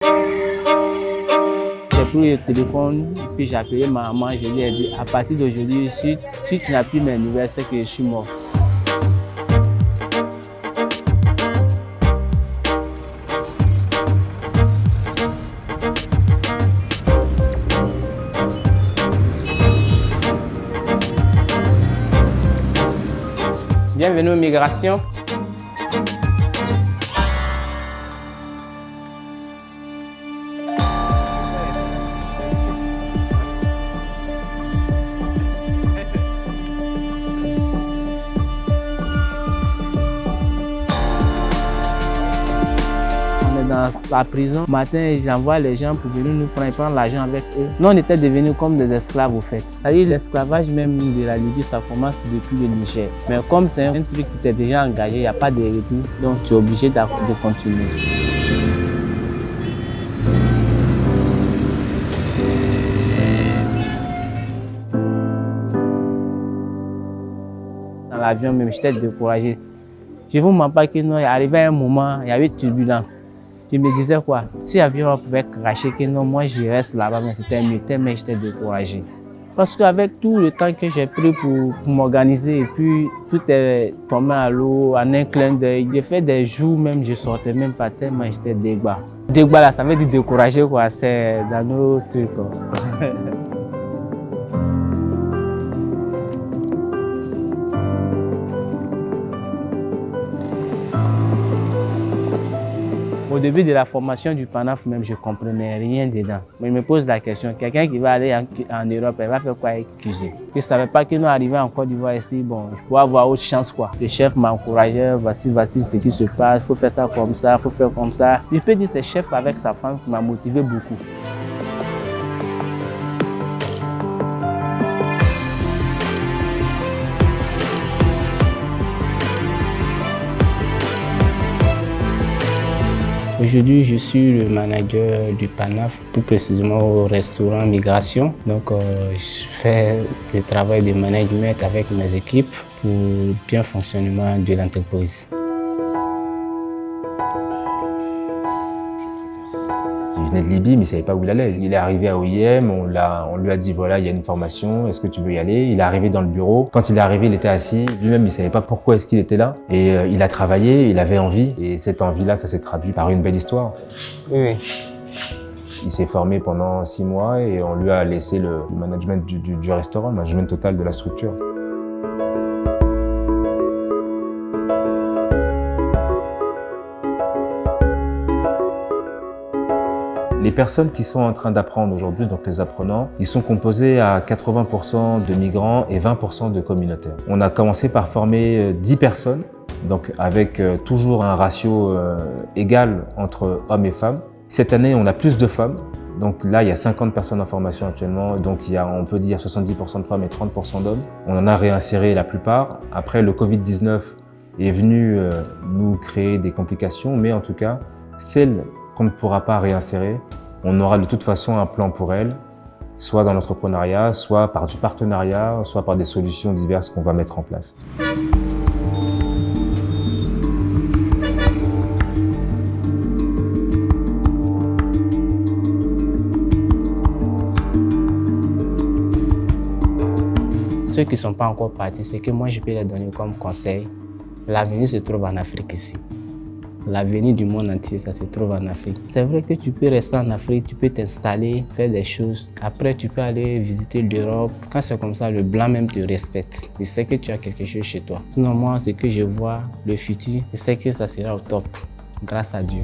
J'ai pris le téléphone, puis j'ai appelé ma maman, je lui ai dit, à partir d'aujourd'hui, si tu n'as plus mes nouvelles, c'est que je suis mort. Bienvenue aux migrations. Dans la prison, le matin, j'envoie les gens pour venir nous prendre l'argent avec eux. Nous, on était devenus comme des esclaves au fait. C'est-à-dire l'esclavage même de la Libye, ça commence depuis le Niger. Mais comme c'est un truc qui t'est déjà engagé, il n'y a pas de retour, donc tu es obligé de continuer. Dans l'avion même, j'étais découragé. Je ne vous mens pas qu'il est arrivé un moment, il y avait turbulence. Je me disais quoi, si l'avion pouvait cracher, que non, moi je reste là-bas, mais c'était mieux, mais j'étais découragé. Parce qu'avec tout le temps que j'ai pris pour m'organiser, et puis tout est tombé à l'eau, en un clin d'œil. J'ai fait des jours même, je sortais même pas tellement j'étais dégoûté. Dégoûté là, ça veut dire découragé quoi, c'est dans nos trucs quoi. Au début de la formation du PANAF même, je ne comprenais rien dedans. Mais je me pose la question, quelqu'un qui va aller en Europe, il va faire quoi avec QG? Je ne savais pas que nous arrivons en Côte d'Ivoire ici, bon, je pourrais avoir autre chance quoi. Le chef m'encourageait, voici ce qui se passe, il faut faire ça comme ça, il faut faire comme ça. Je peux dire que c'est le chef avec sa femme qui m'a motivé beaucoup. Aujourd'hui, je suis le manager du PANAF, plus précisément au restaurant Migration. Donc, je fais le travail de management avec mes équipes pour le bien fonctionnement de l'entreprise. Il venait de Libye, mais il ne savait pas où il allait. Il est arrivé à OIM, on lui a dit voilà, il y a une formation, est-ce que tu veux y aller? Il est arrivé dans le bureau. Quand il est arrivé, il était assis. Lui-même, il ne savait pas pourquoi est-ce qu'il était là. Et il a travaillé, il avait envie. Et cette envie-là, ça s'est traduit par une belle histoire. Oui. Il s'est formé pendant 6 mois et on lui a laissé le management du restaurant, le management total de la structure. Les personnes qui sont en train d'apprendre aujourd'hui, donc les apprenants, ils sont composés à 80% de migrants et 20% de communautaires. On a commencé par former 10 personnes, donc avec toujours un ratio égal entre hommes et femmes. Cette année, on a plus de femmes. Donc là, il y a 50 personnes en formation actuellement, donc il y a, on peut dire 70% de femmes et 30% d'hommes. On en a réinséré la plupart. Après, le Covid-19 est venu nous créer des complications, mais en tout cas, celles qu'on ne pourra pas réinsérer, on aura de toute façon un plan pour elles, soit dans l'entrepreneuriat, soit par du partenariat, soit par des solutions diverses qu'on va mettre en place. Ceux qui ne sont pas encore partis, c'est que moi je peux les donner comme conseil. L'avenir se trouve en Afrique ici. L'avenir du monde entier, ça se trouve en Afrique. C'est vrai que tu peux rester en Afrique, tu peux t'installer, faire des choses. Après, tu peux aller visiter l'Europe. Quand c'est comme ça, le blanc même te respecte. Il sait que tu as quelque chose chez toi. Sinon, moi, ce que je vois, le futur, je sais que ça sera au top. Grâce à Dieu.